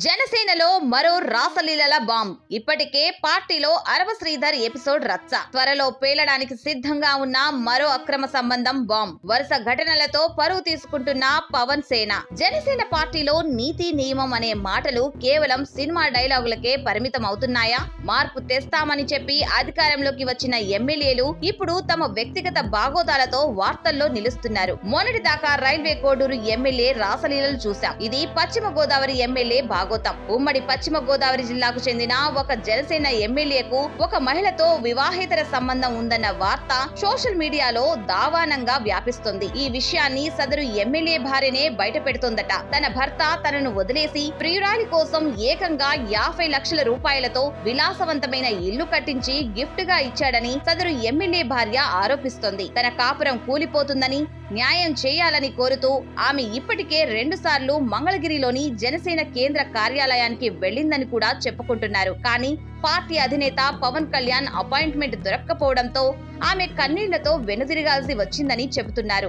జనసేనలో మరో రాసలీలల బాంబ్. ఇప్పటికే పార్టీలో అరవ శ్రీధర్ ఎపిసోడ్ రచ్చ. త్వరలో పేలడానికి సిద్ధంగా ఉన్న మరో అక్రమ సంబంధం బాంబ్. వరుస ఘటనలతో పరువు తీసుకుంటున్న పవన్ సేన. జనసేన పార్టీలో నీతి నియమం అనే మాటలు కేవలం సినిమా డైలాగులకే పరిమితం అవుతున్నాయా? మార్పు తెస్తామని చెప్పి అధికారంలోకి వచ్చిన ఎమ్మెల్యేలు ఇప్పుడు తమ వ్యక్తిగత బాగోతాలతో వార్తల్లో నిలుస్తున్నారు. మొన్నటి దాకా రైల్వే కోడూరు ఎమ్మెల్యే రాసలీలలు చూశాం. ఇది పశ్చిమ గోదావరి ఎమ్మెల్యే భాగోతం. ఉమ్మడి పశ్చిమ గోదావరి జిల్లాకు చెందిన ఒక జనసేన ఎమ్మెల్యేకు ఒక మహిళతో వివాహేతర సంబంధం ఉందన్న వార్త సోషల్ మీడియాలో దావానంగా వ్యాపిస్తుంది. ఈ విషయాన్ని సదరు ఎమ్మెల్యే భార్యనే బయట పెడుతోందట. తన భర్త తనను వదిలేసి ప్రియురాలి కోసం ఏకంగా 50 లక్షల రూపాయలతో విలాసవంతమైన ఇల్లు కట్టించి గిఫ్ట్ గా ఇచ్చాడని సదరు ఎమ్మెల్యే భార్య ఆరోపిస్తోంది. తన కాపురం కూలిపోతుందని న్యాయం చేయాలని కోరుతూ ఆమె ఇప్పటికే 2 సార్లు మంగళగిరిలోని జనసేన కేంద్ర కార్యాలయానికి వెళ్లిందని కూడా చెప్పుకుంటున్నారు. కానీ పార్టీ అధినేత పవన్ కళ్యాణ్ అపాయింట్మెంట్ దొరక్కపోవడంతో ఆమె కన్నీళ్లతో వెనుదిరగాల్సి వచ్చిందని చెబుతున్నారు.